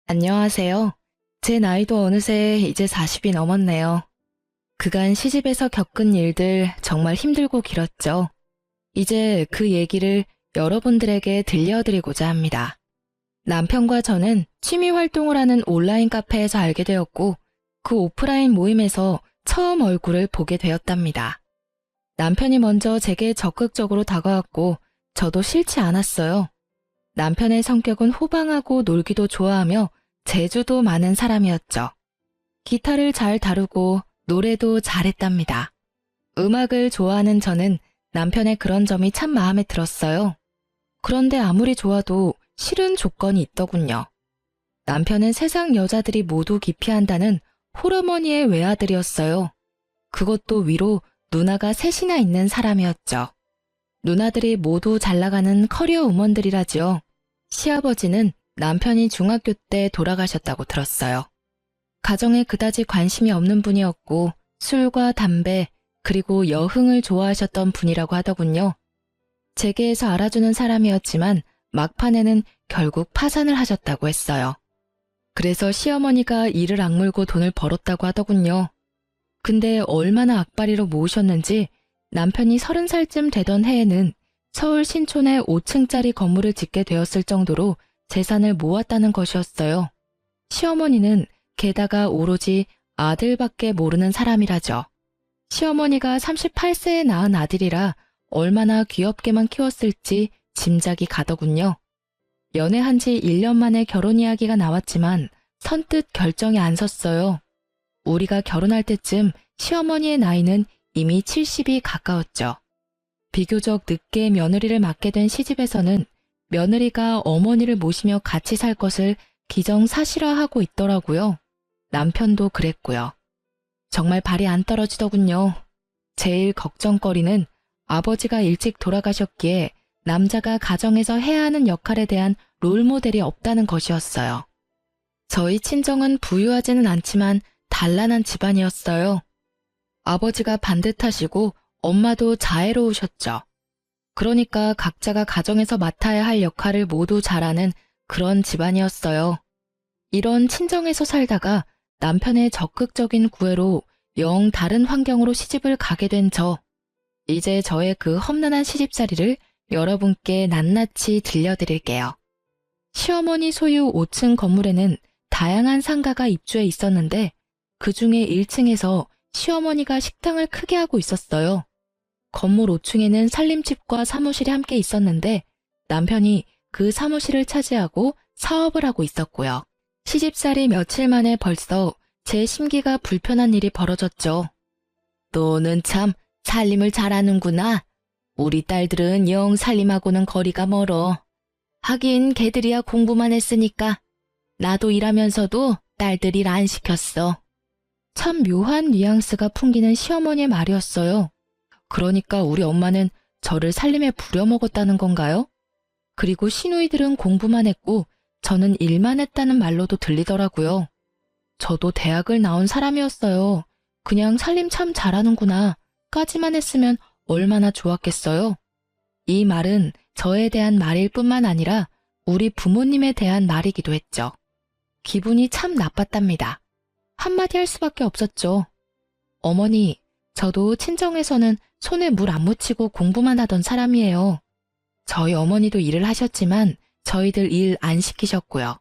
안녕하세요. 제 나이도 어느새 이제 40이 넘었네요. 그간 시집에서 겪은 일들 정말 힘들고 길었죠. 이제 그 얘기를 여러분들에게 들려드리고자 합니다. 남편과 저는 취미 활동을 하는 온라인 카페에서 알게 되었고, 그 오프라인 모임에서 처음 얼굴을 보게 되었답니다. 남편이 먼저 제게 적극적으로 다가왔고, 저도 싫지 않았어요. 남편의 성격은 호방하고 놀기도 좋아하며 재주도 많은 사람이었죠. 기타를 잘 다루고 노래도 잘했답니다. 음악을 좋아하는 저는 남편의 그런 점이 참 마음에 들었어요. 그런데 아무리 좋아도 싫은 조건이 있더군요. 남편은 세상 여자들이 모두 기피한다는 홀어머니의 외아들이었어요. 그것도 위로 누나가 셋이나 있는 사람이었죠. 누나들이 모두 잘 나가는 커리어 우먼들이라지요. 시아버지는 남편이 중학교 때 돌아가셨다고 들었어요. 가정에 그다지 관심이 없는 분이었고 술과 담배 그리고 여흥을 좋아하셨던 분이라고 하더군요. 재계에서 알아주는 사람이었지만 막판에는 결국 파산을 하셨다고 했어요. 그래서 시어머니가 이를 악물고 돈을 벌었다고 하더군요. 근데 얼마나 악바리로 모으셨는지 남편이 30살쯤 되던 해에는 서울 신촌에 5층짜리 건물을 짓게 되었을 정도로 재산을 모았다는 것이었어요. 시어머니는 게다가 오로지 아들밖에 모르는 사람이라죠. 시어머니가 38세에 낳은 아들이라 얼마나 귀엽게만 키웠을지 짐작이 가더군요. 연애한 지 1년 만에 결혼 이야기가 나왔지만 선뜻 결정이 안 섰어요. 우리가 결혼할 때쯤 시어머니의 나이는 이미 70이 가까웠죠. 비교적 늦게 며느리를 맡게 된 시집에서는 며느리가 어머니를 모시며 같이 살 것을 기정사실화하고 있더라고요. 남편도 그랬고요. 정말 발이 안 떨어지더군요. 제일 걱정거리는 아버지가 일찍 돌아가셨기에 남자가 가정에서 해야 하는 역할에 대한 롤모델이 없다는 것이었어요. 저희 친정은 부유하지는 않지만 단란한 집안이었어요. 아버지가 반듯하시고 엄마도 자애로우셨죠. 그러니까 각자가 가정에서 맡아야 할 역할을 모두 잘하는 그런 집안이었어요. 이런 친정에서 살다가 남편의 적극적인 구애로 영 다른 환경으로 시집을 가게 된 저. 이제 저의 그 험난한 시집살이를 여러분께 낱낱이 들려드릴게요. 시어머니 소유 5층 건물에는 다양한 상가가 입주해 있었는데 그 중에 1층에서 시어머니가 식당을 크게 하고 있었어요. 건물 5층에는 살림집과 사무실이 함께 있었는데 남편이 그 사무실을 차지하고 사업을 하고 있었고요. 시집살이 며칠 만에 벌써 제 심기가 불편한 일이 벌어졌죠. 너는 참 살림을 잘하는구나. 우리 딸들은 영 살림하고는 거리가 멀어. 하긴 걔들이야 공부만 했으니까. 나도 일하면서도 딸들 일 안 시켰어. 참 묘한 뉘앙스가 풍기는 시어머니의 말이었어요. 그러니까 우리 엄마는 저를 살림에 부려먹었다는 건가요? 그리고 시누이들은 공부만 했고 저는 일만 했다는 말로도 들리더라고요. 저도 대학을 나온 사람이었어요. 그냥 살림 참 잘하는구나 까지만 했으면 얼마나 좋았겠어요. 이 말은 저에 대한 말일 뿐만 아니라 우리 부모님에 대한 말이기도 했죠. 기분이 참 나빴답니다. 한마디 할 수밖에 없었죠. 어머니, 저도 친정에서는 손에 물 안 묻히고 공부만 하던 사람이에요. 저희 어머니도 일을 하셨지만 저희들 일 안 시키셨고요.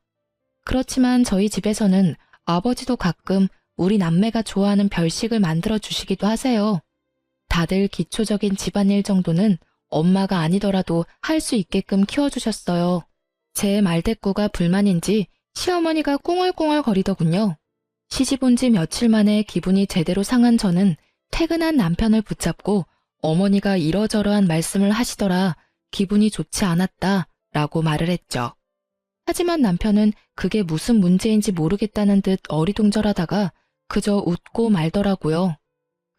그렇지만 저희 집에서는 아버지도 가끔 우리 남매가 좋아하는 별식을 만들어 주시기도 하세요. 다들 기초적인 집안일 정도는 엄마가 아니더라도 할 수 있게끔 키워주셨어요. 제 말대꾸가 불만인지 시어머니가 꿍얼꿍얼 거리더군요. 시집 온 지 며칠 만에 기분이 제대로 상한 저는 퇴근한 남편을 붙잡고 어머니가 이러저러한 말씀을 하시더라 기분이 좋지 않았다 라고 말을 했죠. 하지만 남편은 그게 무슨 문제인지 모르겠다는 듯 어리둥절하다가 그저 웃고 말더라고요.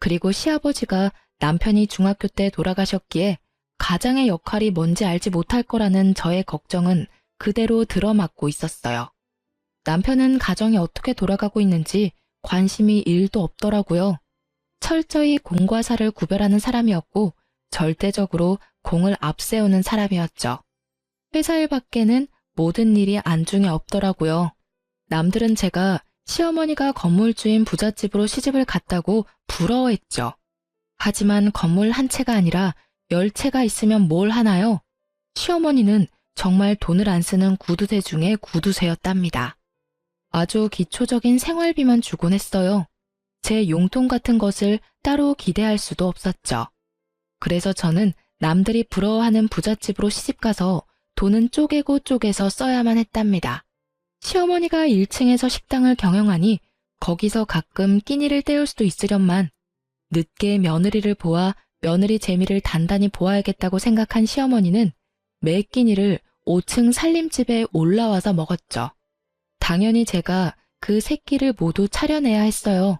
그리고 시아버지가 남편이 중학교 때 돌아가셨기에 가장의 역할이 뭔지 알지 못할 거라는 저의 걱정은 그대로 들어맞고 있었어요. 남편은 가정이 어떻게 돌아가고 있는지 관심이 1도 없더라고요. 철저히 공과 사를 구별하는 사람이었고 절대적으로 공을 앞세우는 사람이었죠. 회사 일 밖에는 모든 일이 안중에 없더라고요. 남들은 제가 시어머니가 건물주인 부잣집으로 시집을 갔다고 부러워했죠. 하지만 건물 한 채가 아니라 10채가 있으면 뭘 하나요? 시어머니는 정말 돈을 안 쓰는 구두쇠 중에 구두쇠였답니다. 아주 기초적인 생활비만 주곤 했어요. 제 용돈 같은 것을 따로 기대할 수도 없었죠. 그래서 저는 남들이 부러워하는 부잣집으로 시집가서 돈은 쪼개고 쪼개서 써야만 했답니다. 시어머니가 1층에서 식당을 경영하니 거기서 가끔 끼니를 때울 수도 있으련만 늦게 며느리를 보아 며느리 재미를 단단히 보아야겠다고 생각한 시어머니는 매 끼니를 5층 살림집에 올라와서 먹었죠. 당연히 제가 그 세 끼를 모두 차려내야 했어요.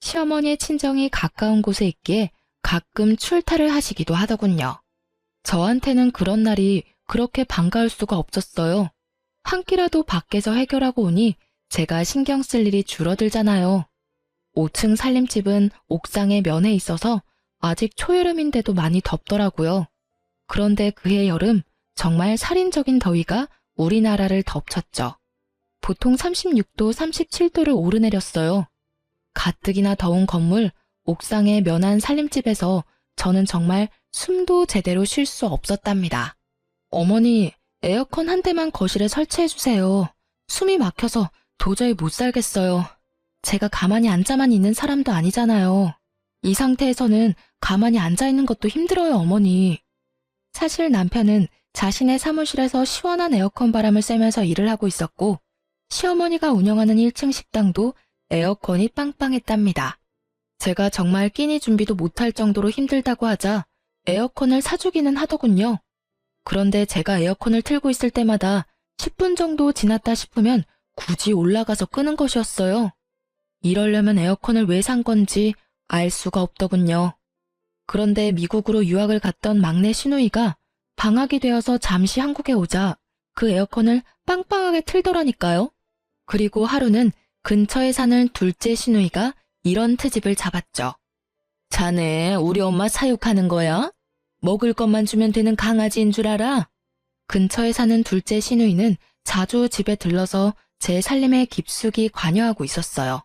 시어머니의 친정이 가까운 곳에 있기에 가끔 출타를 하시기도 하더군요. 저한테는 그런 날이 그렇게 반가울 수가 없었어요. 한 끼라도 밖에서 해결하고 오니 제가 신경 쓸 일이 줄어들잖아요. 5층 살림집은 옥상에 면에 있어서 아직 초여름인데도 많이 덥더라고요. 그런데 그해 여름 정말 살인적인 더위가 우리나라를 덮쳤죠. 보통 36도, 37도를 오르내렸어요. 가뜩이나 더운 건물 옥상의 면한 살림집에서 저는 정말 숨도 제대로 쉴 수 없었답니다. 어머니, 에어컨 한 대만 거실에 설치해주세요. 숨이 막혀서 도저히 못 살겠어요. 제가 가만히 앉아만 있는 사람도 아니잖아요. 이 상태에서는 가만히 앉아있는 것도 힘들어요, 어머니. 사실 남편은 자신의 사무실에서 시원한 에어컨 바람을 쐬면서 일을 하고 있었고 시어머니가 운영하는 1층 식당도 에어컨이 빵빵했답니다. 제가 정말 끼니 준비도 못할 정도로 힘들다고 하자 에어컨을 사주기는 하더군요. 그런데 제가 에어컨을 틀고 있을 때마다 10분 정도 지났다 싶으면 굳이 올라가서 끄는 것이었어요. 이러려면 에어컨을 왜 산 건지 알 수가 없더군요. 그런데 미국으로 유학을 갔던 막내 시누이가 방학이 되어서 잠시 한국에 오자 그 에어컨을 빵빵하게 틀더라니까요. 그리고 하루는 근처에 사는 둘째 시누이가 이런 트집을 잡았죠. 자네 우리 엄마 사육하는 거야? 먹을 것만 주면 되는 강아지인 줄 알아? 근처에 사는 둘째 시누이는 자주 집에 들러서 제 살림에 깊숙이 관여하고 있었어요.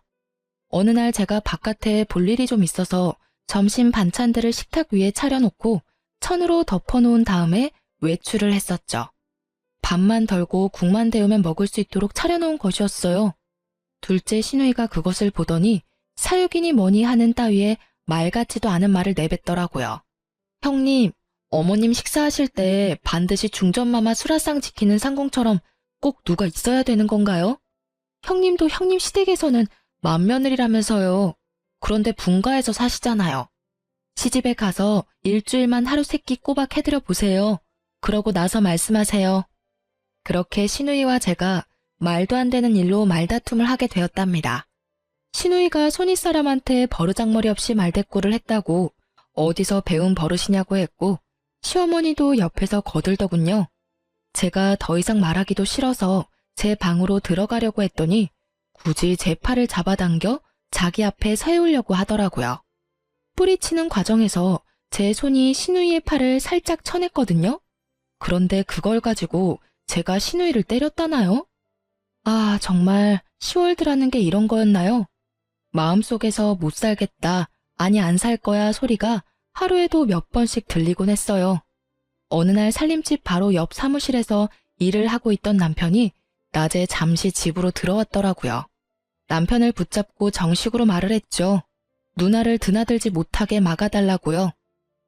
어느 날 제가 바깥에 볼 일이 좀 있어서 점심 반찬들을 식탁 위에 차려놓고 천으로 덮어놓은 다음에 외출을 했었죠. 밥만 덜고 국만 데우면 먹을 수 있도록 차려놓은 것이었어요. 둘째 시누이가 그것을 보더니 사육이니 뭐니 하는 따위에 말 같지도 않은 말을 내뱉더라고요. 형님, 어머님 식사하실 때 반드시 중전마마 수라상 지키는 상공처럼 꼭 누가 있어야 되는 건가요? 형님도 형님 시댁에서는 맏며느리라면서요. 그런데 분가에서 사시잖아요. 시집에 가서 일주일만 하루 세끼 꼬박 해드려 보세요. 그러고 나서 말씀하세요. 그렇게 시누이와 제가 말도 안 되는 일로 말다툼을 하게 되었답니다. 시누이가 손윗사람한테 버르장머리 없이 말대꾸를 했다고 어디서 배운 버릇이냐고 했고 시어머니도 옆에서 거들더군요. 제가 더 이상 말하기도 싫어서 제 방으로 들어가려고 했더니 굳이 제 팔을 잡아당겨 자기 앞에 세우려고 하더라고요. 뿌리치는 과정에서 제 손이 시누이의 팔을 살짝 쳐냈거든요. 그런데 그걸 가지고 제가 시누이를 때렸다나요? 아, 정말 시월드라는 게 이런 거였나요? 마음속에서 못 살겠다, 아니 안 살 거야 소리가 하루에도 몇 번씩 들리곤 했어요. 어느 날 살림집 바로 옆 사무실에서 일을 하고 있던 남편이 낮에 잠시 집으로 들어왔더라고요. 남편을 붙잡고 정식으로 말을 했죠. 누나를 드나들지 못하게 막아달라고요.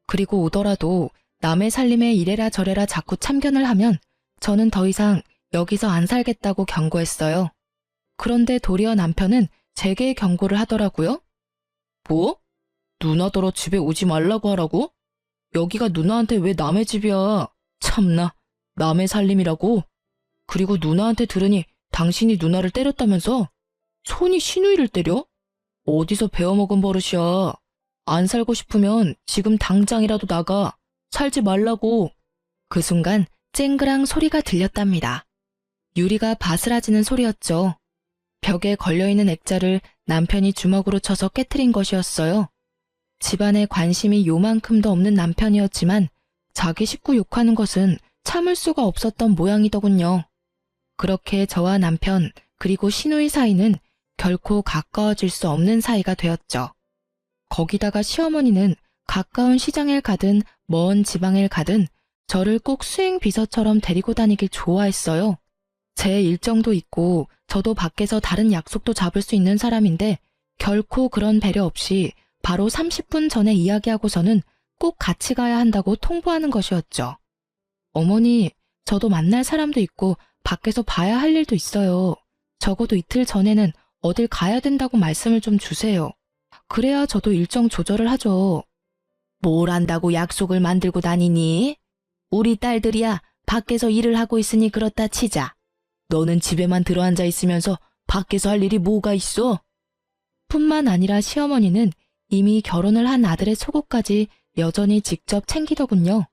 그리고 오더라도 남의 살림에 이래라 저래라 자꾸 참견을 하면 저는 더 이상 여기서 안 살겠다고 경고했어요. 그런데 도리어 남편은 제게 경고를 하더라고요. 뭐? 누나더러 집에 오지 말라고 하라고? 여기가 누나한테 왜 남의 집이야? 참나, 남의 살림이라고? 그리고 누나한테 들으니 당신이 누나를 때렸다면서? 손이 시누이를 때려? 어디서 배워먹은 버릇이야. 안 살고 싶으면 지금 당장이라도 나가. 살지 말라고. 그 순간 쨍그랑 소리가 들렸답니다. 유리가 바스라지는 소리였죠. 벽에 걸려있는 액자를 남편이 주먹으로 쳐서 깨트린 것이었어요. 집안에 관심이 요만큼도 없는 남편이었지만 자기 식구 욕하는 것은 참을 수가 없었던 모양이더군요. 그렇게 저와 남편 그리고 시누이 사이는 결코 가까워질 수 없는 사이가 되었죠. 거기다가 시어머니는 가까운 시장을 가든 먼 지방을 가든 저를 꼭 수행 비서처럼 데리고 다니길 좋아했어요. 제 일정도 있고 저도 밖에서 다른 약속도 잡을 수 있는 사람인데 결코 그런 배려 없이 바로 30분 전에 이야기하고서는 꼭 같이 가야 한다고 통보하는 것이었죠. 어머니, 저도 만날 사람도 있고 밖에서 봐야 할 일도 있어요. 적어도 이틀 전에는 어딜 가야 된다고 말씀을 좀 주세요. 그래야 저도 일정 조절을 하죠. 뭘 안다고 약속을 만들고 다니니? 우리 딸들이야 밖에서 일을 하고 있으니 그렇다 치자. 너는 집에만 들어앉아 있으면서 밖에서 할 일이 뭐가 있어? 뿐만 아니라 시어머니는 이미 결혼을 한 아들의 속옷까지 여전히 직접 챙기더군요.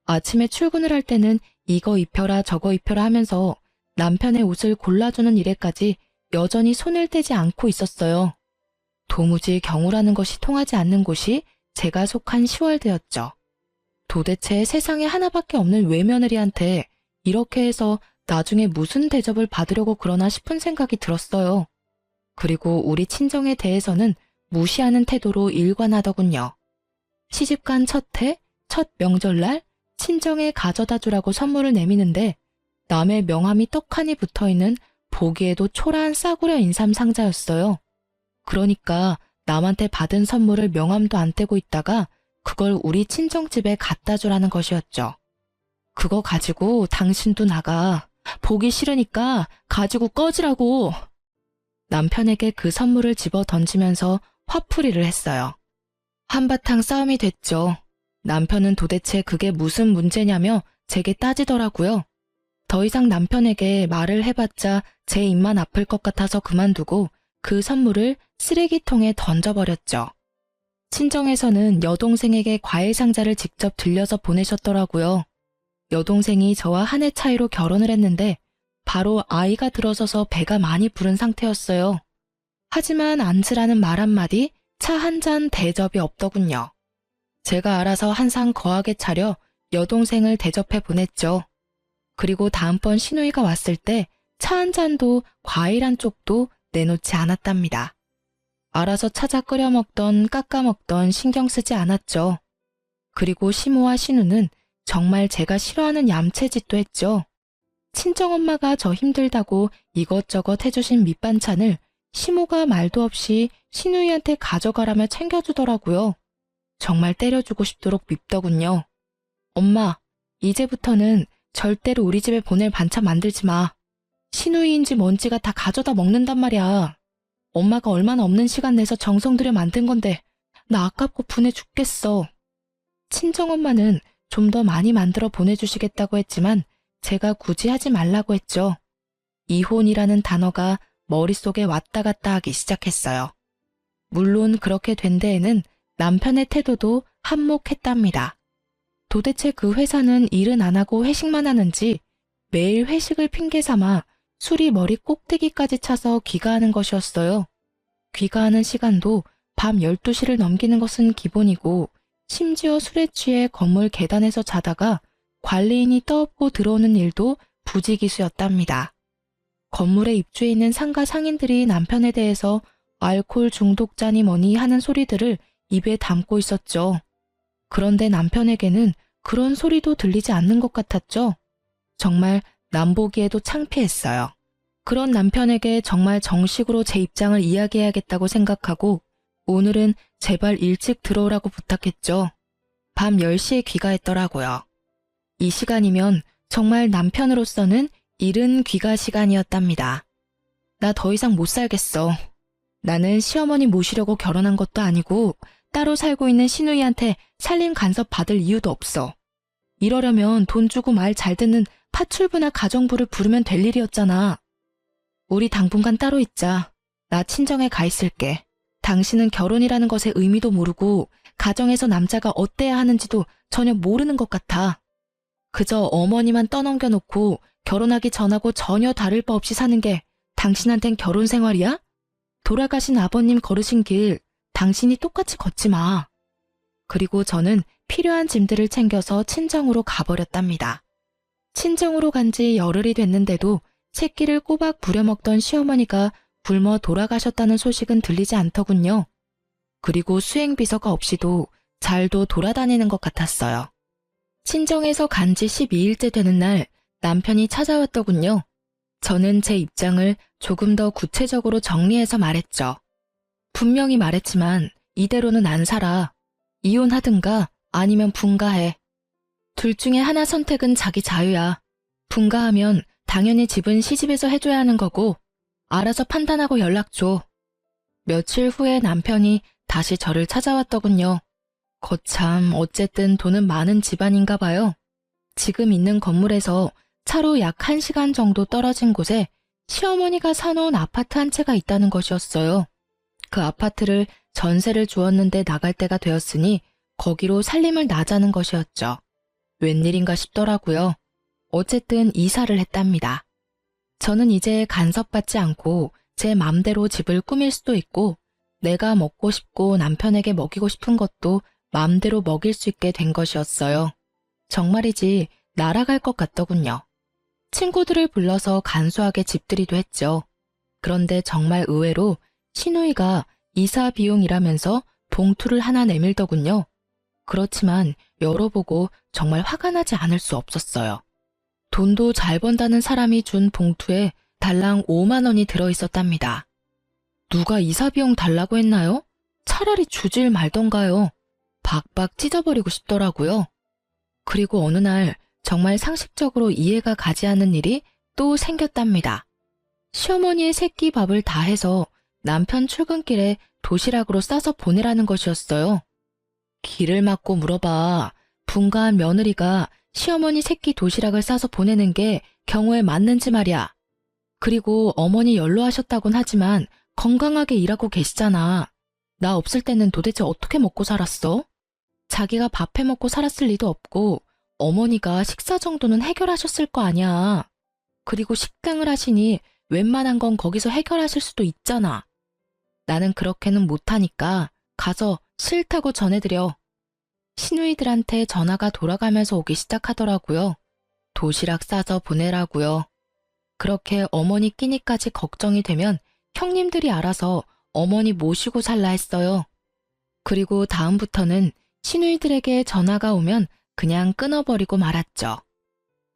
아침에 출근을 할 때는 이거 입혀라 저거 입혀라 하면서 남편의 옷을 골라주는 일에까지 여전히 손을 떼지 않고 있었어요. 도무지 경우라는 것이 통하지 않는 곳이 제가 속한 시월드였죠. 도대체 세상에 하나밖에 없는 외며느리한테 이렇게 해서 나중에 무슨 대접을 받으려고 그러나 싶은 생각이 들었어요. 그리고 우리 친정에 대해서는 무시하는 태도로 일관하더군요. 시집간 첫 해, 첫 명절날 친정에 가져다 주라고 선물을 내미는데 남의 명함이 떡하니 붙어있는 보기에도 초라한 싸구려 인삼 상자였어요. 그러니까 남한테 받은 선물을 명함도 안 떼고 있다가 그걸 우리 친정집에 갖다 주라는 것이었죠. 그거 가지고 당신도 나가. 보기 싫으니까 가지고 꺼지라고. 남편에게 그 선물을 집어 던지면서 화풀이를 했어요. 한바탕 싸움이 됐죠. 남편은 도대체 그게 무슨 문제냐며 제게 따지더라고요. 더 이상 남편에게 말을 해봤자 제 입만 아플 것 같아서 그만두고 그 선물을 쓰레기통에 던져버렸죠. 친정에서는 여동생에게 과일 상자를 직접 들려서 보내셨더라고요. 여동생이 저와 한 해 차이로 결혼을 했는데 바로 아이가 들어서서 배가 많이 부른 상태였어요. 하지만 앉으라는 말 한마디, 차 한 잔 대접이 없더군요. 제가 알아서 한 상 거하게 차려 여동생을 대접해 보냈죠. 그리고 다음번 시누이가 왔을 때 차 한 잔도 과일 한 쪽도 내놓지 않았답니다. 알아서 찾아 끓여 먹던 깎아 먹던 신경 쓰지 않았죠. 그리고 시모와 시누는 정말 제가 싫어하는 얌체짓도 했죠. 친정엄마가 저 힘들다고 이것저것 해주신 밑반찬을 시모가 말도 없이 시누이한테 가져가라며 챙겨주더라고요. 정말 때려주고 싶도록 밉더군요. 엄마, 이제부터는 절대로 우리 집에 보낼 반찬 만들지 마. 시누이인지 뭔지가 다 가져다 먹는단 말이야. 엄마가 얼마나 없는 시간 내서 정성 들여 만든 건데 나 아깝고 분해 죽겠어. 친정엄마는 좀 더 많이 만들어 보내주시겠다고 했지만 제가 굳이 하지 말라고 했죠. 이혼이라는 단어가 머릿속에 왔다 갔다 하기 시작했어요. 물론 그렇게 된 데에는 남편의 태도도 한몫했답니다. 도대체 그 회사는 일은 안 하고 회식만 하는지 매일 회식을 핑계 삼아 술이 머리 꼭대기까지 차서 귀가하는 것이었어요. 귀가하는 시간도 밤 12시를 넘기는 것은 기본이고 심지어 술에 취해 건물 계단에서 자다가 관리인이 떠엎고 들어오는 일도 부지기수였답니다. 건물에 입주해 있는 상가 상인들이 남편에 대해서 알코올 중독자니 뭐니 하는 소리들을 입에 담고 있었죠. 그런데 남편에게는 그런 소리도 들리지 않는 것 같았죠. 정말 남보기에도 창피했어요. 그런 남편에게 정말 정식으로 제 입장을 이야기해야겠다고 생각하고 오늘은 제발 일찍 들어오라고 부탁했죠. 밤 10시에 귀가했더라고요. 이 시간이면 정말 남편으로서는 이른 귀가 시간이었답니다. 나 더 이상 못 살겠어. 나는 시어머니 모시려고 결혼한 것도 아니고 따로 살고 있는 시누이한테 살림 간섭 받을 이유도 없어. 이러려면 돈 주고 말 잘 듣는 파출부나 가정부를 부르면 될 일이었잖아. 우리 당분간 따로 있자. 나 친정에 가 있을게. 당신은 결혼이라는 것의 의미도 모르고 가정에서 남자가 어때야 하는지도 전혀 모르는 것 같아. 그저 어머니만 떠넘겨놓고 결혼하기 전하고 전혀 다를 바 없이 사는 게 당신한텐 결혼 생활이야? 돌아가신 아버님 걸으신 길 당신이 똑같이 걷지 마. 그리고 저는 필요한 짐들을 챙겨서 친정으로 가버렸답니다. 친정으로 간 지 열흘이 됐는데도 새끼를 꼬박 부려먹던 시어머니가 굶어 돌아가셨다는 소식은 들리지 않더군요. 그리고 수행비서가 없이도 잘도 돌아다니는 것 같았어요. 친정에서 간 지 12일째 되는 날 남편이 찾아왔더군요. 저는 제 입장을 조금 더 구체적으로 정리해서 말했죠. 분명히 말했지만 이대로는 안 살아. 이혼하든가 아니면 분가해. 둘 중에 하나 선택은 자기 자유야. 분가하면 당연히 집은 시집에서 해줘야 하는 거고 알아서 판단하고 연락 줘. 며칠 후에 남편이 다시 저를 찾아왔더군요. 거참 어쨌든 돈은 많은 집안인가 봐요. 지금 있는 건물에서 차로 약 1시간 정도 떨어진 곳에 시어머니가 사놓은 아파트 한 채가 있다는 것이었어요. 그 아파트를 전세를 주었는데 나갈 때가 되었으니 거기로 살림을 나자는 것이었죠. 웬일인가 싶더라고요. 어쨌든 이사를 했답니다. 저는 이제 간섭받지 않고 제 맘대로 집을 꾸밀 수도 있고 내가 먹고 싶고 남편에게 먹이고 싶은 것도 맘대로 먹일 수 있게 된 것이었어요. 정말이지 날아갈 것 같더군요. 친구들을 불러서 간소하게 집들이도 했죠. 그런데 정말 의외로 시누이가 이사 비용이라면서 봉투를 하나 내밀더군요. 그렇지만 열어보고 정말 화가 나지 않을 수 없었어요. 돈도 잘 번다는 사람이 준 봉투에 달랑 5만 원이 들어있었답니다. 누가 이사 비용 달라고 했나요? 차라리 주질 말던가요. 박박 찢어버리고 싶더라고요. 그리고 어느 날 정말 상식적으로 이해가 가지 않는 일이 또 생겼답니다. 시어머니의 새끼 밥을 다 해서 남편 출근길에 도시락으로 싸서 보내라는 것이었어요. 길을 막고 물어봐. 분가한 며느리가 시어머니 새끼 도시락을 싸서 보내는 게 경우에 맞는지 말이야. 그리고 어머니 연로하셨다곤 하지만 건강하게 일하고 계시잖아. 나 없을 때는 도대체 어떻게 먹고 살았어? 자기가 밥 해먹고 살았을 리도 없고 어머니가 식사 정도는 해결하셨을 거 아니야. 그리고 식당을 하시니 웬만한 건 거기서 해결하실 수도 있잖아. 나는 그렇게는 못하니까 가서 싫다고 전해드려. 시누이들한테 전화가 돌아가면서 오기 시작하더라고요. 도시락 싸서 보내라고요. 그렇게 어머니 끼니까지 걱정이 되면 형님들이 알아서 어머니 모시고 살라 했어요. 그리고 다음부터는 시누이들에게 전화가 오면 그냥 끊어버리고 말았죠.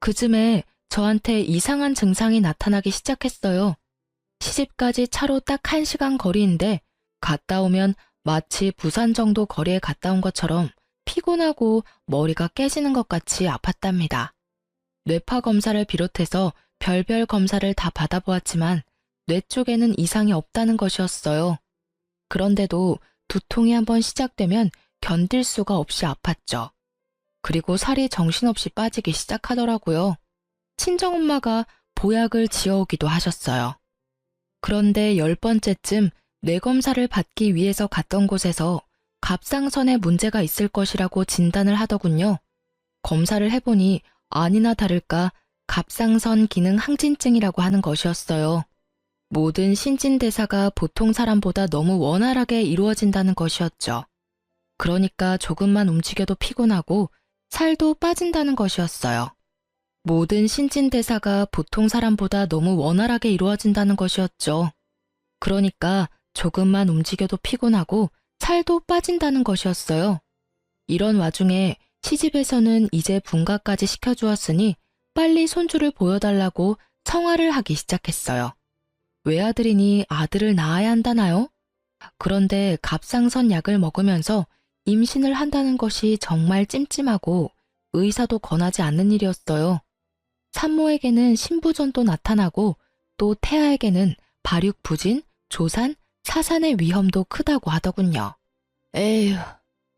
그쯤에 저한테 이상한 증상이 나타나기 시작했어요. 시집까지 차로 딱 1시간 거리인데 갔다 오면 마치 부산 정도 거리에 갔다 온 것처럼 피곤하고 머리가 깨지는 것 같이 아팠답니다. 뇌파 검사를 비롯해서 별별 검사를 다 받아보았지만 뇌 쪽에는 이상이 없다는 것이었어요. 그런데도 두통이 한번 시작되면 견딜 수가 없이 아팠죠. 그리고 살이 정신없이 빠지기 시작하더라고요. 친정엄마가 보약을 지어오기도 하셨어요. 그런데 10번째쯤 뇌 검사를 받기 위해서 갔던 곳에서 갑상선에 문제가 있을 것이라고 진단을 하더군요. 검사를 해보니 아니나 다를까 갑상선 기능 항진증이라고 하는 것이었어요. 모든 신진대사가 보통 사람보다 너무 원활하게 이루어진다는 것이었죠. 그러니까 조금만 움직여도 피곤하고 살도 빠진다는 것이었어요. 모든 신진대사가 보통 사람보다 너무 원활하게 이루어진다는 것이었죠. 그러니까 조금만 움직여도 피곤하고 살도 빠진다는 것이었어요. 이런 와중에 시집에서는 이제 분가까지 시켜주었으니 빨리 손주를 보여달라고 청화를 하기 시작했어요. 외아들이니 아들을 낳아야 한다나요? 그런데 갑상선 약을 먹으면서 임신을 한다는 것이 정말 찜찜하고 의사도 권하지 않는 일이었어요. 산모에게는 신부전도 나타나고 또 태아에게는 발육부진, 조산, 사산의 위험도 크다고 하더군요. 에휴,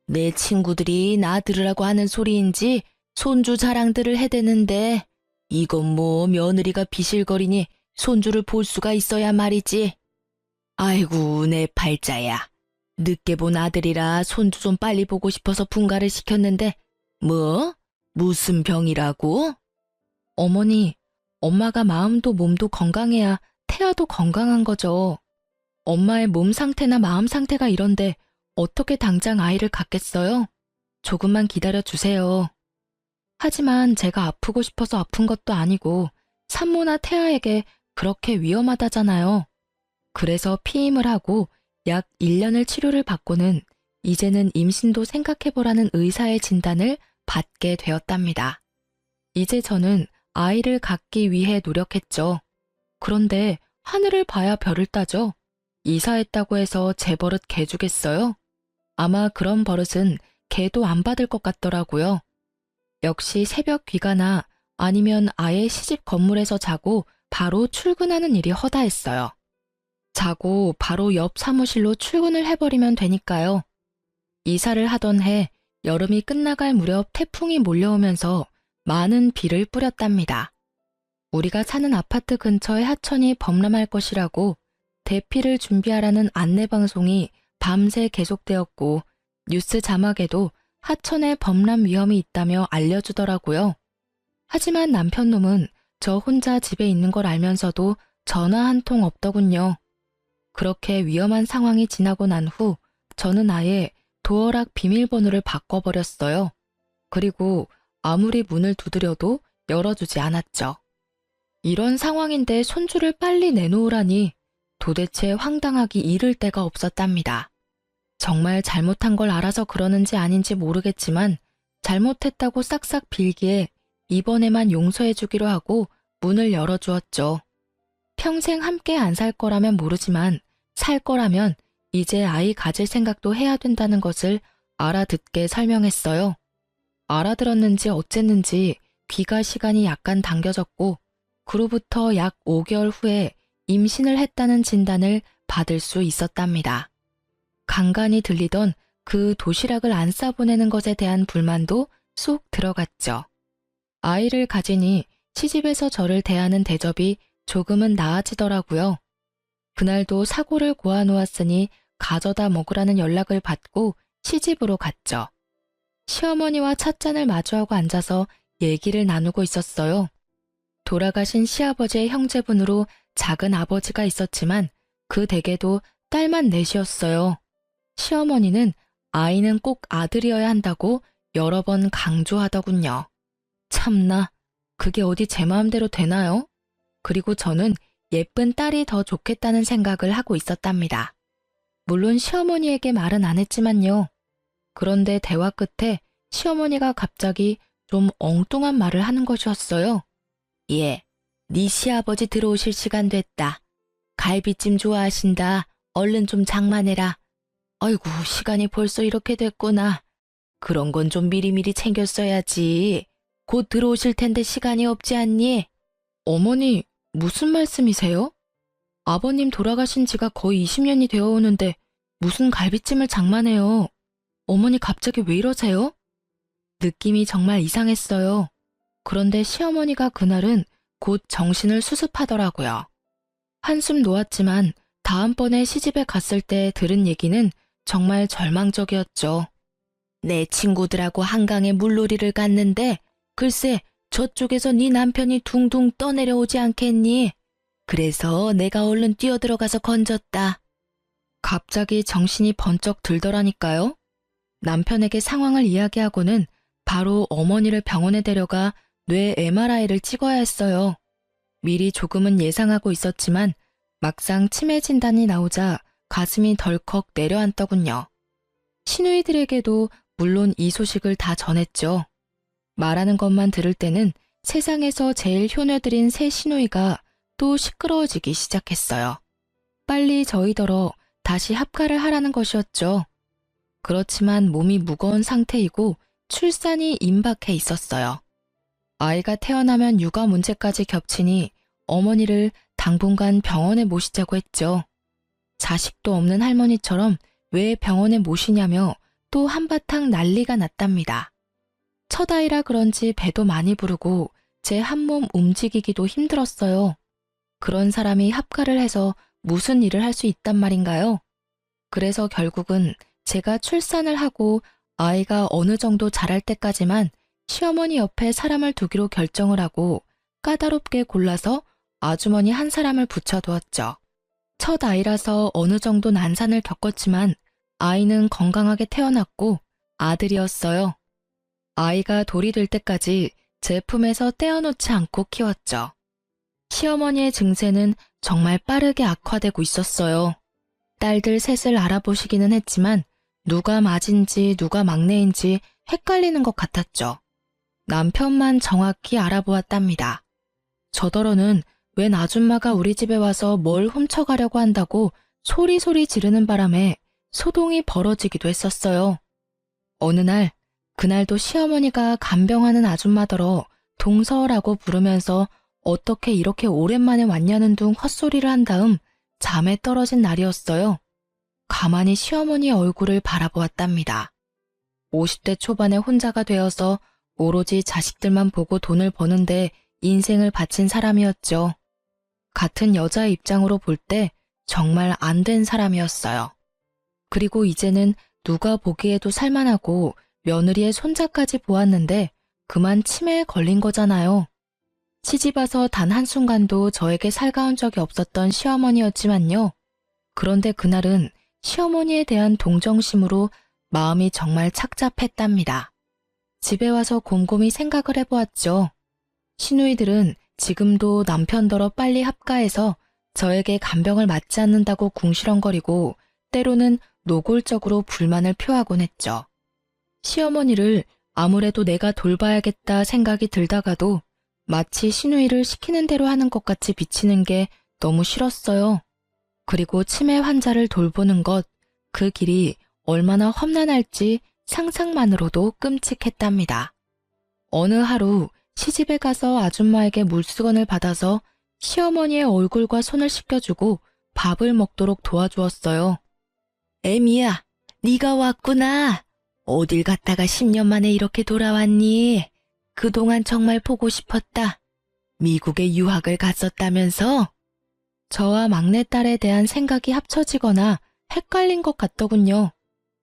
내 친구들이 나 들으라고 하는 소리인지 손주 자랑들을 해대는데 이건 뭐 며느리가 비실거리니 손주를 볼 수가 있어야 말이지. 아이고 내 팔자야. 늦게 본 아들이라 손주 좀 빨리 보고 싶어서 분가를 시켰는데 뭐? 무슨 병이라고? 어머니, 엄마가 마음도 몸도 건강해야 태아도 건강한 거죠. 엄마의 몸 상태나 마음 상태가 이런데 어떻게 당장 아이를 갖겠어요? 조금만 기다려 주세요. 하지만 제가 아프고 싶어서 아픈 것도 아니고 산모나 태아에게 그렇게 위험하다잖아요. 그래서 피임을 하고 약 1년을 치료를 받고는 이제는 임신도 생각해보라는 의사의 진단을 받게 되었답니다. 이제 저는 아이를 갖기 위해 노력했죠. 그런데 하늘을 봐야 별을 따죠. 이사했다고 해서 제 버릇 개 주겠어요? 아마 그런 버릇은 개도 안 받을 것 같더라고요. 역시 새벽 귀가나 아니면 아예 시집 건물에서 자고 바로 출근하는 일이 허다했어요. 자고 바로 옆 사무실로 출근을 해버리면 되니까요. 이사를 하던 해 여름이 끝나갈 무렵 태풍이 몰려오면서 많은 비를 뿌렸답니다. 우리가 사는 아파트 근처에 하천이 범람할 것이라고 대피를 준비하라는 안내방송이 밤새 계속되었고 뉴스 자막에도 하천에 범람 위험이 있다며 알려주더라고요. 하지만 남편놈은 저 혼자 집에 있는 걸 알면서도 전화 한 통 없더군요. 그렇게 위험한 상황이 지나고 난 후 저는 아예 도어락 비밀번호를 바꿔버렸어요. 그리고 아무리 문을 두드려도 열어주지 않았죠. 이런 상황인데 손주를 빨리 내놓으라니 도대체 황당하기 이를 데가 없었답니다. 정말 잘못한 걸 알아서 그러는지 아닌지 모르겠지만 잘못했다고 싹싹 빌기에 이번에만 용서해주기로 하고 문을 열어주었죠. 평생 함께 안 살 거라면 모르지만 살 거라면 이제 아이 가질 생각도 해야 된다는 것을 알아듣게 설명했어요. 알아들었는지 어쨌는지 귀가 시간이 약간 당겨졌고 그로부터 약 5개월 후에 임신을 했다는 진단을 받을 수 있었답니다. 간간히 들리던 그 도시락을 안 싸보내는 것에 대한 불만도 쏙 들어갔죠. 아이를 가지니 시집에서 저를 대하는 대접이 조금은 나아지더라고요. 그날도 사고를 고아놓았으니 가져다 먹으라는 연락을 받고 시집으로 갔죠. 시어머니와 찻잔을 마주하고 앉아서 얘기를 나누고 있었어요. 돌아가신 시아버지의 형제분으로 작은 아버지가 있었지만 그 댁에도 딸만 넷이었어요. 시어머니는 아이는 꼭 아들이어야 한다고 여러 번 강조하더군요. 참나, 그게 어디 제 마음대로 되나요? 그리고 저는 예쁜 딸이 더 좋겠다는 생각을 하고 있었답니다. 물론 시어머니에게 말은 안 했지만요. 그런데 대화 끝에 시어머니가 갑자기 좀 엉뚱한 말을 하는 것이었어요. 예, 네 시아버지 들어오실 시간 됐다. 갈비찜 좋아하신다. 얼른 좀 장만해라. 아이고, 시간이 벌써 이렇게 됐구나. 그런 건 좀 미리미리 챙겼어야지. 곧 들어오실 텐데 시간이 없지 않니? 어머니, 무슨 말씀이세요? 아버님 돌아가신 지가 거의 20년이 되어 오는데 무슨 갈비찜을 장만해요. 어머니 갑자기 왜 이러세요? 느낌이 정말 이상했어요. 그런데 시어머니가 그날은 곧 정신을 수습하더라고요. 한숨 놓았지만 다음번에 시집에 갔을 때 들은 얘기는 정말 절망적이었죠. 내 친구들하고 한강에 물놀이를 갔는데 글쎄 저쪽에서 네 남편이 둥둥 떠내려오지 않겠니? 그래서 내가 얼른 뛰어들어가서 건졌다. 갑자기 정신이 번쩍 들더라니까요. 남편에게 상황을 이야기하고는 바로 어머니를 병원에 데려가 뇌 MRI를 찍어야 했어요. 미리 조금은 예상하고 있었지만 막상 치매 진단이 나오자 가슴이 덜컥 내려앉더군요. 시누이들에게도 물론 이 소식을 다 전했죠. 말하는 것만 들을 때는 세상에서 제일 효녀들인 새 시누이가 또 시끄러워지기 시작했어요. 빨리 저희더러 다시 합가를 하라는 것이었죠. 그렇지만 몸이 무거운 상태이고 출산이 임박해 있었어요. 아이가 태어나면 육아 문제까지 겹치니 어머니를 당분간 병원에 모시자고 했죠. 자식도 없는 할머니처럼 왜 병원에 모시냐며 또 한바탕 난리가 났답니다. 첫 아이라 그런지 배도 많이 부르고 제 한몸 움직이기도 힘들었어요. 그런 사람이 합가를 해서 무슨 일을 할 수 있단 말인가요? 그래서 결국은 제가 출산을 하고 아이가 어느 정도 자랄 때까지만 시어머니 옆에 사람을 두기로 결정을 하고 까다롭게 골라서 아주머니 한 사람을 붙여두었죠. 첫 아이라서 어느 정도 난산을 겪었지만 아이는 건강하게 태어났고 아들이었어요. 아이가 돌이 될 때까지 제 품에서 떼어놓지 않고 키웠죠. 시어머니의 증세는 정말 빠르게 악화되고 있었어요. 딸들 셋을 알아보시기는 했지만 누가 맏인지 누가 막내인지 헷갈리는 것 같았죠. 남편만 정확히 알아보았답니다. 저더러는 웬 아줌마가 우리 집에 와서 뭘 훔쳐가려고 한다고 소리소리 지르는 바람에 소동이 벌어지기도 했었어요. 어느 날, 그날도 시어머니가 간병하는 아줌마더러 동서라고 부르면서 어떻게 이렇게 오랜만에 왔냐는 둥 헛소리를 한 다음 잠에 떨어진 날이었어요. 가만히 시어머니의 얼굴을 바라보았답니다. 50대 초반에 혼자가 되어서 오로지 자식들만 보고 돈을 버는데 인생을 바친 사람이었죠. 같은 여자의 입장으로 볼 때 정말 안 된 사람이었어요. 그리고 이제는 누가 보기에도 살만하고 며느리의 손자까지 보았는데 그만 치매에 걸린 거잖아요. 시집와서 단 한순간도 저에게 살가운 적이 없었던 시어머니였지만요. 그런데 그날은 시어머니에 대한 동정심으로 마음이 정말 착잡했답니다. 집에 와서 곰곰이 생각을 해보았죠. 시누이들은 지금도 남편더러 빨리 합가해서 저에게 간병을 맞지 않는다고 궁시렁거리고 때로는 노골적으로 불만을 표하곤 했죠. 시어머니를 아무래도 내가 돌봐야겠다 생각이 들다가도 마치 시누이를 시키는 대로 하는 것 같이 비치는 게 너무 싫었어요. 그리고 치매 환자를 돌보는 것, 그 길이 얼마나 험난할지 상상만으로도 끔찍했답니다. 어느 하루 시집에 가서 아줌마에게 물수건을 받아서 시어머니의 얼굴과 손을 씻겨주고 밥을 먹도록 도와주었어요. 애미야, 네가 왔구나. 어딜 갔다가 10년 만에 이렇게 돌아왔니? 그동안 정말 보고 싶었다. 미국에 유학을 갔었다면서? 저와 막내딸에 대한 생각이 합쳐지거나 헷갈린 것 같더군요.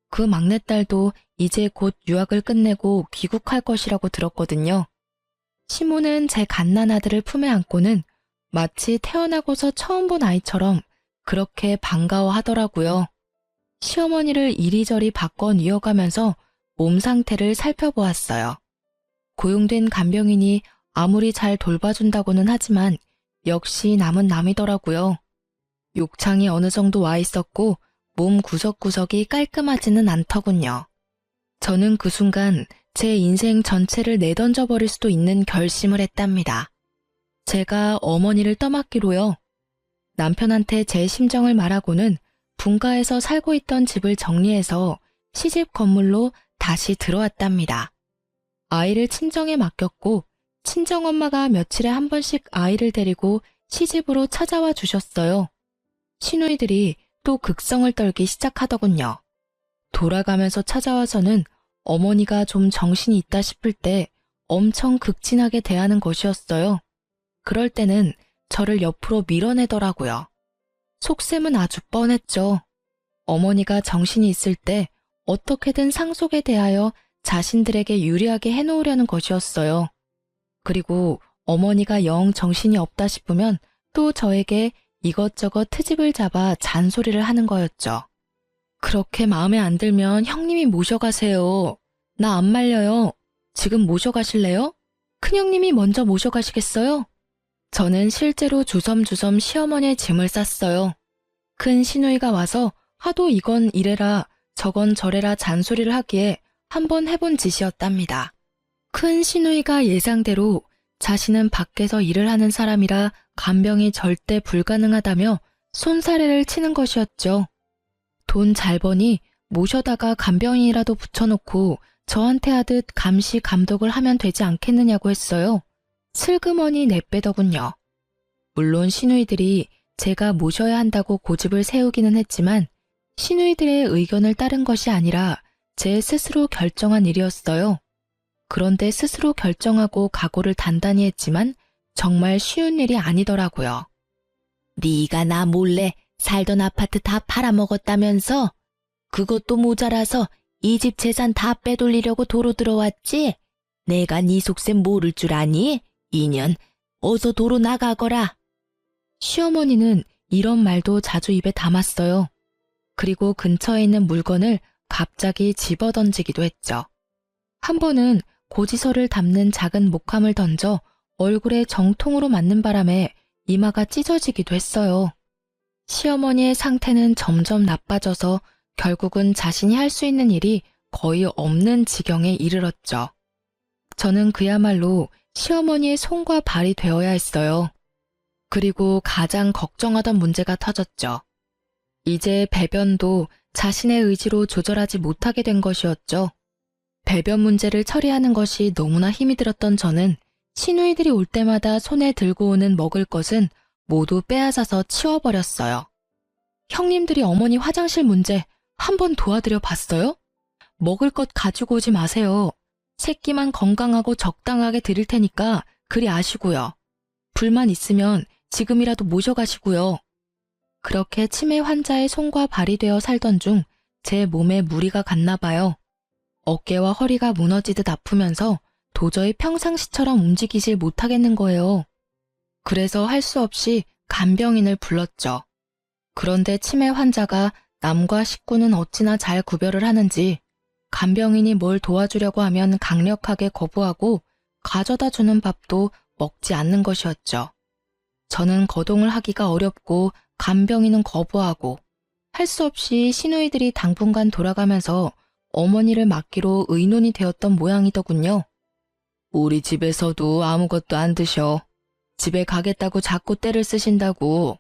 그 막내딸도 이제 곧 유학을 끝내고 귀국할 것이라고 들었거든요. 시모는 제 갓난아들을 품에 안고는 마치 태어나고서 처음 본 아이처럼 그렇게 반가워하더라고요. 시어머니를 이리저리 바꿔 뉘어가면서 몸 상태를 살펴보았어요. 고용된 간병인이 아무리 잘 돌봐준다고는 하지만 역시 남은 남이더라고요. 욕창이 어느 정도 와 있었고 몸 구석구석이 깔끔하지는 않더군요. 저는 그 순간 제 인생 전체를 내던져버릴 수도 있는 결심을 했답니다. 제가 어머니를 떠맡기로요. 남편한테 제 심정을 말하고는 분가에서 살고 있던 집을 정리해서 시집 건물로 다시 들어왔답니다. 아이를 친정에 맡겼고 친정엄마가 며칠에 한 번씩 아이를 데리고 시집으로 찾아와 주셨어요. 시누이들이 또 극성을 떨기 시작하더군요. 돌아가면서 찾아와서는 어머니가 좀 정신이 있다 싶을 때 엄청 극진하게 대하는 것이었어요. 그럴 때는 저를 옆으로 밀어내더라고요. 속셈은 아주 뻔했죠. 어머니가 정신이 있을 때 어떻게든 상속에 대하여 자신들에게 유리하게 해놓으려는 것이었어요. 그리고 어머니가 영 정신이 없다 싶으면 또 저에게 이것저것 트집을 잡아 잔소리를 하는 거였죠. 그렇게 마음에 안 들면 형님이 모셔가세요. 나 안 말려요. 지금 모셔가실래요? 큰형님이 먼저 모셔가시겠어요? 저는 실제로 주섬주섬 시어머니의 짐을 쌌어요. 큰 시누이가 와서 하도 이건 이래라 저건 저래라 잔소리를 하기에 한번 해본 짓이었답니다. 큰 시누이가 예상대로 자신은 밖에서 일을 하는 사람이라 간병이 절대 불가능하다며 손사래를 치는 것이었죠. 돈 잘 버니 모셔다가 간병인이라도 붙여놓고 저한테 하듯 감시 감독을 하면 되지 않겠느냐고 했어요. 슬그머니 내빼더군요. 물론 시누이들이 제가 모셔야 한다고 고집을 세우기는 했지만 시누이들의 의견을 따른 것이 아니라 제 스스로 결정한 일이었어요. 그런데 스스로 결정하고 각오를 단단히 했지만 정말 쉬운 일이 아니더라고요. 네가 나 몰래 살던 아파트 다 팔아먹었다면서? 그것도 모자라서 이 집 재산 다 빼돌리려고 도로 들어왔지? 내가 네 속셈 모를 줄 아니? 인연, 어서 도로 나가거라. 시어머니는 이런 말도 자주 입에 담았어요. 그리고 근처에 있는 물건을 갑자기 집어던지기도 했죠. 한 번은 고지서를 담는 작은 목함을 던져 얼굴에 정통으로 맞는 바람에 이마가 찢어지기도 했어요. 시어머니의 상태는 점점 나빠져서 결국은 자신이 할 수 있는 일이 거의 없는 지경에 이르렀죠. 저는 그야말로 시어머니의 손과 발이 되어야 했어요. 그리고 가장 걱정하던 문제가 터졌죠. 이제 배변도 자신의 의지로 조절하지 못하게 된 것이었죠. 배변 문제를 처리하는 것이 너무나 힘이 들었던 저는 시누이들이 올 때마다 손에 들고 오는 먹을 것은 모두 빼앗아서 치워버렸어요. 형님들이 어머니 화장실 문제 한번 도와드려 봤어요? 먹을 것 가지고 오지 마세요. 새끼만 건강하고 적당하게 드릴 테니까 그리 아시고요. 불만 있으면 지금이라도 모셔가시고요. 그렇게 치매 환자의 손과 발이 되어 살던 중 제 몸에 무리가 갔나 봐요. 어깨와 허리가 무너지듯 아프면서 도저히 평상시처럼 움직이질 못하겠는 거예요. 그래서 할 수 없이 간병인을 불렀죠. 그런데 치매 환자가 남과 식구는 어찌나 잘 구별을 하는지 간병인이 뭘 도와주려고 하면 강력하게 거부하고 가져다 주는 밥도 먹지 않는 것이었죠. 저는 거동을 하기가 어렵고 간병인은 거부하고 할 수 없이 시누이들이 당분간 돌아가면서 어머니를 맡기로 의논이 되었던 모양이더군요. 우리 집에서도 아무것도 안 드셔. 집에 가겠다고 자꾸 떼를 쓰신다고.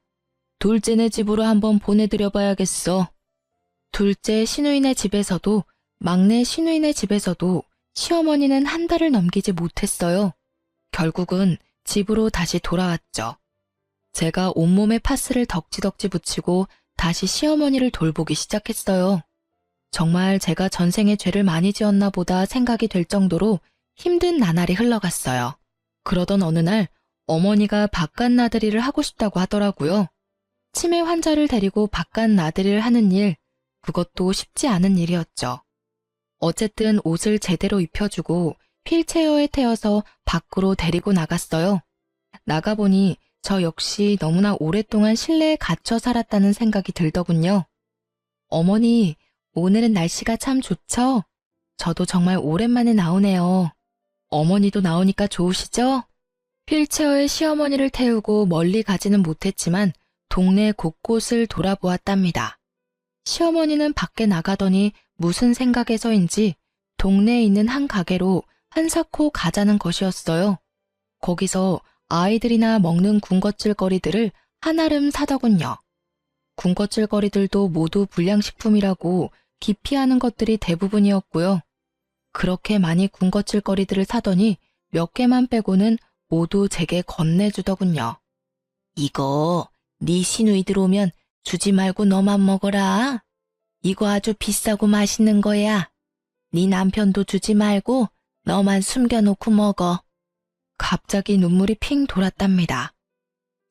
둘째네 집으로 한번 보내드려 봐야겠어. 둘째 시누이네 집에서도 막내 시누이네 집에서도 시어머니는 한 달을 넘기지 못했어요. 결국은 집으로 다시 돌아왔죠. 제가 온몸에 파스를 덕지덕지 붙이고 다시 시어머니를 돌보기 시작했어요. 정말 제가 전생에 죄를 많이 지었나 보다 생각이 될 정도로 힘든 나날이 흘러갔어요. 그러던 어느 날 어머니가 바깥 나들이를 하고 싶다고 하더라고요. 치매 환자를 데리고 바깥 나들이를 하는 일, 그것도 쉽지 않은 일이었죠. 어쨌든 옷을 제대로 입혀주고 휠체어에 태워서 밖으로 데리고 나갔어요. 나가보니 저 역시 너무나 오랫동안 실내에 갇혀 살았다는 생각이 들더군요. 어머니, 오늘은 날씨가 참 좋죠? 저도 정말 오랜만에 나오네요. 어머니도 나오니까 좋으시죠? 휠체어에 시어머니를 태우고 멀리 가지는 못했지만 동네 곳곳을 돌아보았답니다. 시어머니는 밖에 나가더니 무슨 생각에서인지 동네에 있는 한 가게로 한사코 가자는 것이었어요. 거기서 아이들이나 먹는 군것질거리들을 한아름 사더군요. 군것질거리들도 모두 불량식품이라고 기피하는 것들이 대부분이었고요. 그렇게 많이 군것질거리들을 사더니 몇 개만 빼고는 모두 제게 건네주더군요. 이거 네 시누이들 오면 주지 말고 너만 먹어라. 이거 아주 비싸고 맛있는 거야. 네 남편도 주지 말고 너만 숨겨놓고 먹어. 갑자기 눈물이 핑 돌았답니다.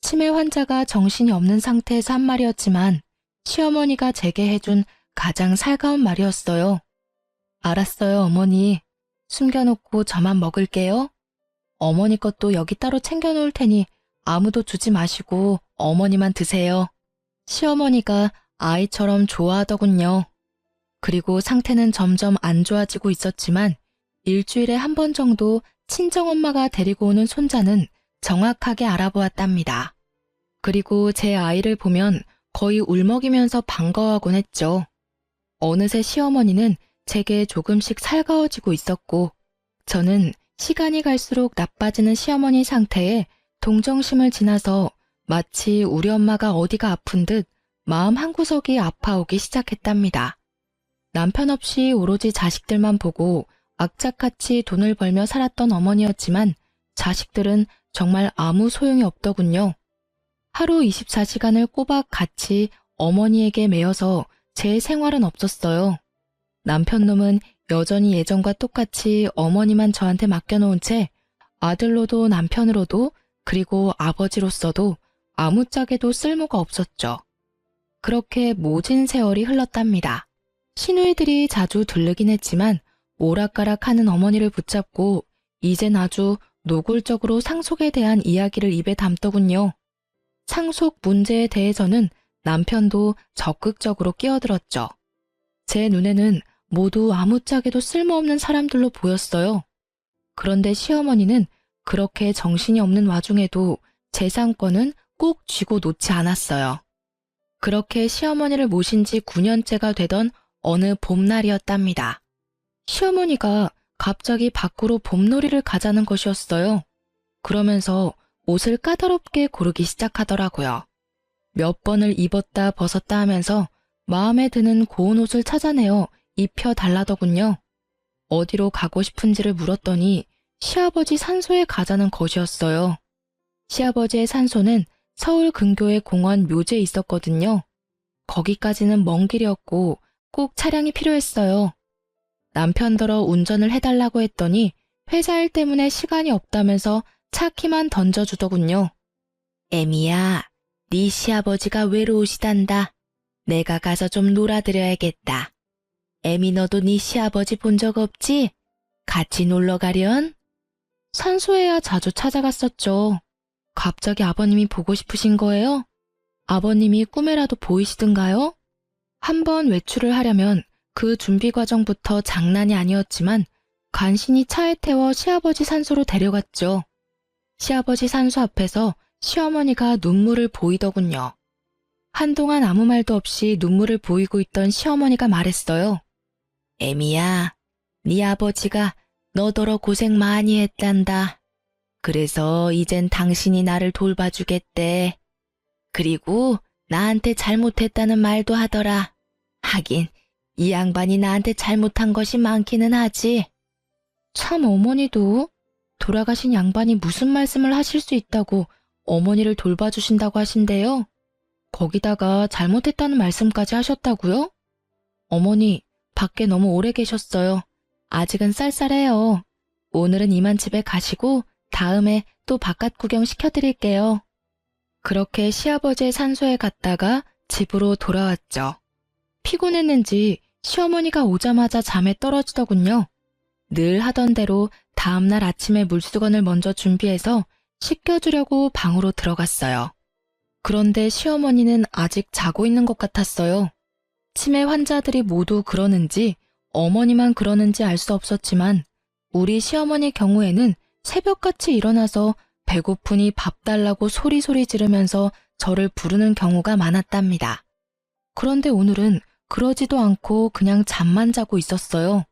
치매 환자가 정신이 없는 상태에서 한 말이었지만 시어머니가 제게 해준 가장 살가운 말이었어요. 알았어요, 어머니. 숨겨놓고 저만 먹을게요. 어머니 것도 여기 따로 챙겨놓을 테니 아무도 주지 마시고 어머니만 드세요. 시어머니가 아이처럼 좋아하더군요. 그리고 상태는 점점 안 좋아지고 있었지만 일주일에 한 번 정도 친정엄마가 데리고 오는 손자는 정확하게 알아보았답니다. 그리고 제 아이를 보면 거의 울먹이면서 반가워하곤 했죠. 어느새 시어머니는 제게 조금씩 살가워지고 있었고 저는 시간이 갈수록 나빠지는 시어머니 상태에 동정심을 지나서 마치 우리 엄마가 어디가 아픈 듯 마음 한구석이 아파오기 시작했답니다. 남편 없이 오로지 자식들만 보고 악착같이 돈을 벌며 살았던 어머니였지만 자식들은 정말 아무 소용이 없더군요. 하루 24시간을 꼬박 같이 어머니에게 매여서 제 생활은 없었어요. 남편놈은 여전히 예전과 똑같이 어머니만 저한테 맡겨놓은 채 아들로도 남편으로도 그리고 아버지로서도 아무짝에도 쓸모가 없었죠. 그렇게 모진 세월이 흘렀답니다. 시누이들이 자주 들르긴 했지만 오락가락하는 어머니를 붙잡고 이젠 아주 노골적으로 상속에 대한 이야기를 입에 담더군요. 상속 문제에 대해서는 남편도 적극적으로 끼어들었죠. 제 눈에는 모두 아무짝에도 쓸모없는 사람들로 보였어요. 그런데 시어머니는 그렇게 정신이 없는 와중에도 재산권은 꼭 쥐고 놓지 않았어요. 그렇게 시어머니를 모신 지 9년째가 되던 어느 봄날이었답니다. 시어머니가 갑자기 밖으로 봄놀이를 가자는 것이었어요. 그러면서 옷을 까다롭게 고르기 시작하더라고요. 몇 번을 입었다 벗었다 하면서 마음에 드는 고운 옷을 찾아내어 입혀달라더군요. 어디로 가고 싶은지를 물었더니 시아버지 산소에 가자는 것이었어요. 시아버지의 산소는 서울 근교의 공원 묘지에 있었거든요. 거기까지는 먼 길이었고 꼭 차량이 필요했어요. 남편더러 운전을 해달라고 했더니 회사 일 때문에 시간이 없다면서 차 키만 던져주더군요. 애미야, 네 시아버지가 외로우시단다. 내가 가서 좀 놀아드려야겠다. 애미 너도 네 시아버지 본 적 없지? 같이 놀러 가련? 산소에야 자주 찾아갔었죠. 갑자기 아버님이 보고 싶으신 거예요? 아버님이 꿈에라도 보이시던가요? 한번 외출을 하려면 그 준비 과정부터 장난이 아니었지만 간신히 차에 태워 시아버지 산소로 데려갔죠. 시아버지 산소 앞에서 시어머니가 눈물을 보이더군요. 한동안 아무 말도 없이 눈물을 보이고 있던 시어머니가 말했어요. 애미야, 네 아버지가 너더러 고생 많이 했단다. 그래서 이젠 당신이 나를 돌봐주겠대. 그리고 나한테 잘못했다는 말도 하더라. 하긴 이 양반이 나한테 잘못한 것이 많기는 하지. 참 어머니도 돌아가신 양반이 무슨 말씀을 하실 수 있다고 어머니를 돌봐주신다고 하신대요. 거기다가 잘못했다는 말씀까지 하셨다고요? 어머니, 밖에 너무 오래 계셨어요. 아직은 쌀쌀해요. 오늘은 이만 집에 가시고 다음에 또 바깥 구경 시켜드릴게요. 그렇게 시아버지의 산소에 갔다가 집으로 돌아왔죠. 피곤했는지 시어머니가 오자마자 잠에 떨어지더군요. 늘 하던 대로 다음날 아침에 물수건을 먼저 준비해서 씻겨주려고 방으로 들어갔어요. 그런데 시어머니는 아직 자고 있는 것 같았어요. 치매 환자들이 모두 그러는지 어머니만 그러는지 알 수 없었지만 우리 시어머니 경우에는 새벽같이 일어나서 배고프니 밥 달라고 소리소리 지르면서 저를 부르는 경우가 많았답니다. 그런데 오늘은 그러지도 않고 그냥 잠만 자고 있었어요.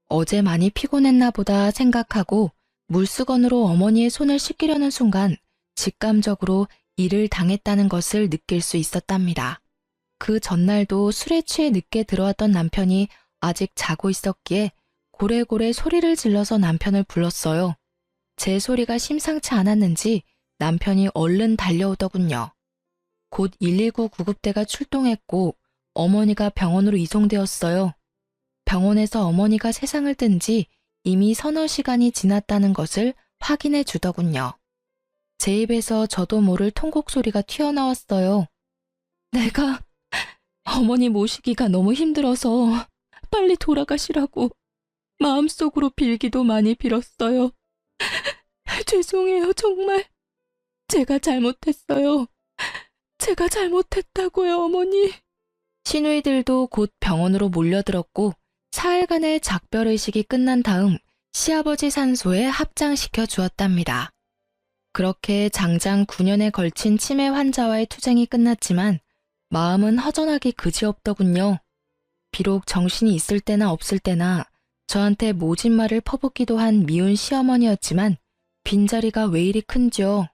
어제 많이 피곤했나 보다 생각하고 물수건으로 어머니의 손을 씻기려는 순간 직감적으로 일을 당했다는 것을 느낄 수 있었답니다. 그 전날도 술에 취해 늦게 들어왔던 남편이 아직 자고 있었기에 고래고래 소리를 질러서 남편을 불렀어요. 제 소리가 심상치 않았는지 남편이 얼른 달려오더군요. 곧 119 구급대가 출동했고 어머니가 병원으로 이송되었어요. 병원에서 어머니가 세상을 뜬 지 이미 서너 시간이 지났다는 것을 확인해 주더군요. 제 입에서 저도 모를 통곡 소리가 튀어나왔어요. 내가 어머니 모시기가 너무 힘들어서 빨리 돌아가시라고 마음속으로 빌기도 많이 빌었어요. 죄송해요, 정말. 제가 잘못했어요. 제가 잘못했다고요, 어머니. 시누이들도 곧 병원으로 몰려들었고 사흘간의 작별의식이 끝난 다음 시아버지 산소에 합장시켜 주었답니다. 그렇게 장장 9년에 걸친 치매 환자와의 투쟁이 끝났지만 마음은 허전하기 그지없더군요. 비록 정신이 있을 때나 없을 때나 저한테 모진 말을 퍼붓기도 한 미운 시어머니였지만 빈자리가 왜 이리 큰지요.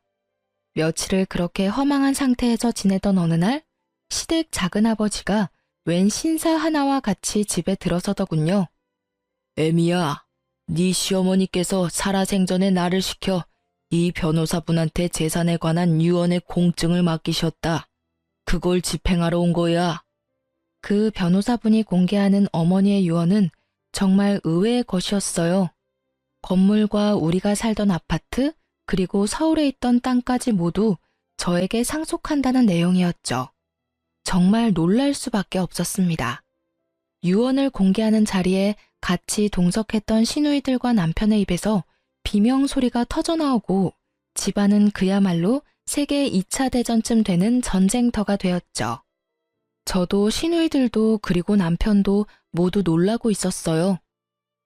며칠을 그렇게 허망한 상태에서 지내던 어느 날 시댁 작은아버지가 웬 신사 하나와 같이 집에 들어서더군요. 애미야, 네 시어머니께서 살아생전에 나를 시켜 이 변호사분한테 재산에 관한 유언의 공증을 맡기셨다. 그걸 집행하러 온 거야. 그 변호사분이 공개하는 어머니의 유언은 정말 의외의 것이었어요. 건물과 우리가 살던 아파트, 그리고 서울에 있던 땅까지 모두 저에게 상속한다는 내용이었죠. 정말 놀랄 수밖에 없었습니다. 유언을 공개하는 자리에 같이 동석했던 시누이들과 남편의 입에서 비명 소리가 터져나오고 집안은 그야말로 세계 2차 대전쯤 되는 전쟁터가 되었죠. 저도 시누이들도 그리고 남편도 모두 놀라고 있었어요.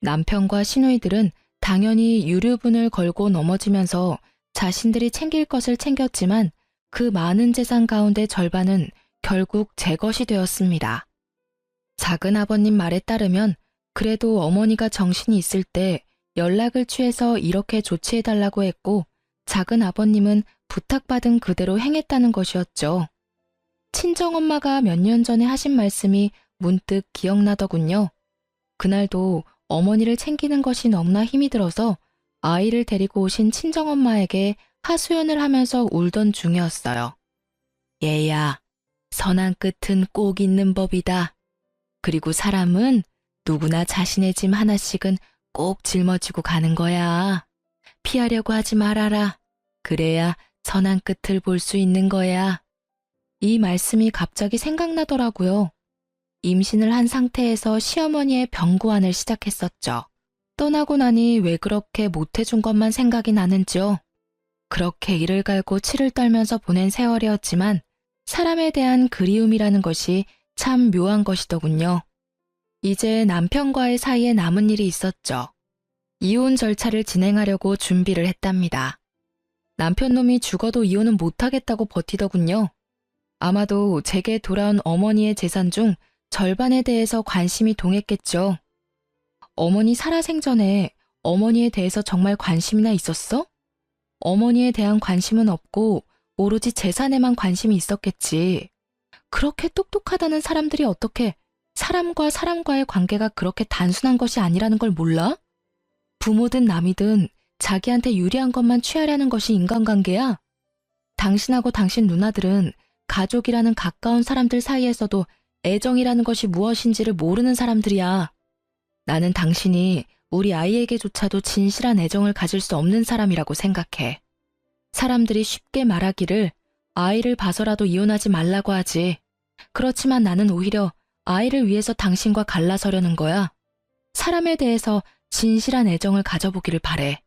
남편과 시누이들은 당연히 유류분을 걸고 넘어지면서 자신들이 챙길 것을 챙겼지만 그 많은 재산 가운데 절반은 결국 제 것이 되었습니다. 작은 아버님 말에 따르면 그래도 어머니가 정신이 있을 때 연락을 취해서 이렇게 조치해달라고 했고 작은 아버님은 부탁받은 그대로 행했다는 것이었죠. 친정엄마가 몇 년 전에 하신 말씀이 문득 기억나더군요. 그날도 어머니를 챙기는 것이 너무나 힘이 들어서 아이를 데리고 오신 친정엄마에게 하소연을 하면서 울던 중이었어요. 얘야, 선한 끝은 꼭 있는 법이다. 그리고 사람은 누구나 자신의 짐 하나씩은 꼭 짊어지고 가는 거야. 피하려고 하지 말아라. 그래야 선한 끝을 볼 수 있는 거야. 이 말씀이 갑자기 생각나더라고요. 임신을 한 상태에서 시어머니의 병구안을 시작했었죠. 떠나고 나니 왜 그렇게 못해준 것만 생각이 나는지요. 그렇게 이를 갈고 치를 떨면서 보낸 세월이었지만 사람에 대한 그리움이라는 것이 참 묘한 것이더군요. 이제 남편과의 사이에 남은 일이 있었죠. 이혼 절차를 진행하려고 준비를 했답니다. 남편 놈이 죽어도 이혼은 못하겠다고 버티더군요. 아마도 제게 돌아온 어머니의 재산 중 절반에 대해서 관심이 동했겠죠. 어머니 살아생전에 어머니에 대해서 정말 관심이나 있었어? 어머니에 대한 관심은 없고 오로지 재산에만 관심이 있었겠지. 그렇게 똑똑하다는 사람들이 어떻게 사람과 사람과의 관계가 그렇게 단순한 것이 아니라는 걸 몰라? 부모든 남이든 자기한테 유리한 것만 취하려는 것이 인간관계야? 당신하고 당신 누나들은 가족이라는 가까운 사람들 사이에서도 애정이라는 것이 무엇인지를 모르는 사람들이야. 나는 당신이 우리 아이에게조차도 진실한 애정을 가질 수 없는 사람이라고 생각해. 사람들이 쉽게 말하기를 아이를 봐서라도 이혼하지 말라고 하지. 그렇지만 나는 오히려 아이를 위해서 당신과 갈라서려는 거야. 사람에 대해서 진실한 애정을 가져보기를 바래.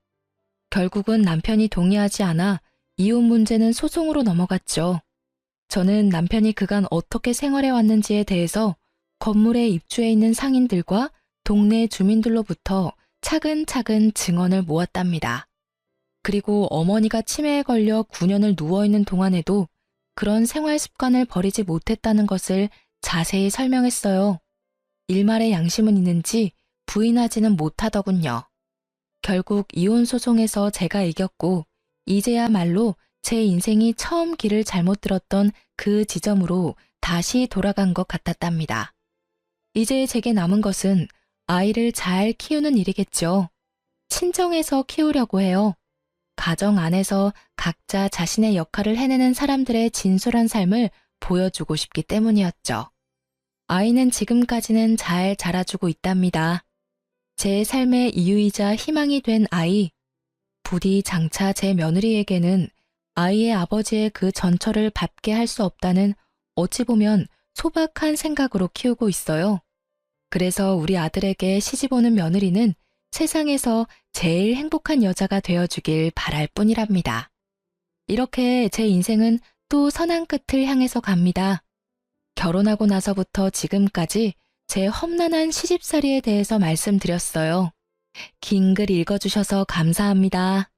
결국은 남편이 동의하지 않아 이혼 문제는 소송으로 넘어갔죠. 저는 남편이 그간 어떻게 생활해 왔는지에 대해서 건물에 입주해 있는 상인들과 동네 주민들로부터 차근차근 증언을 모았답니다. 그리고 어머니가 치매에 걸려 9년을 누워있는 동안에도 그런 생활 습관을 버리지 못했다는 것을 자세히 설명했어요. 일말의 양심은 있는지 부인하지는 못하더군요. 결국 이혼 소송에서 제가 이겼고 이제야말로 제 인생이 처음 길을 잘못 들었던 그 지점으로 다시 돌아간 것 같았답니다. 이제 제게 남은 것은 아이를 잘 키우는 일이겠죠. 친정에서 키우려고 해요. 가정 안에서 각자 자신의 역할을 해내는 사람들의 진솔한 삶을 보여주고 싶기 때문이었죠. 아이는 지금까지는 잘 자라주고 있답니다. 제 삶의 이유이자 희망이 된 아이. 부디 장차 제 며느리에게는 아이의 아버지의 그 전처를 밟게 할 수 없다는 어찌 보면 소박한 생각으로 키우고 있어요. 그래서 우리 아들에게 시집 오는 며느리는 세상에서 제일 행복한 여자가 되어주길 바랄 뿐이랍니다. 이렇게 제 인생은 또 선한 끝을 향해서 갑니다. 결혼하고 나서부터 지금까지 제 험난한 시집살이에 대해서 말씀드렸어요. 긴 글 읽어주셔서 감사합니다.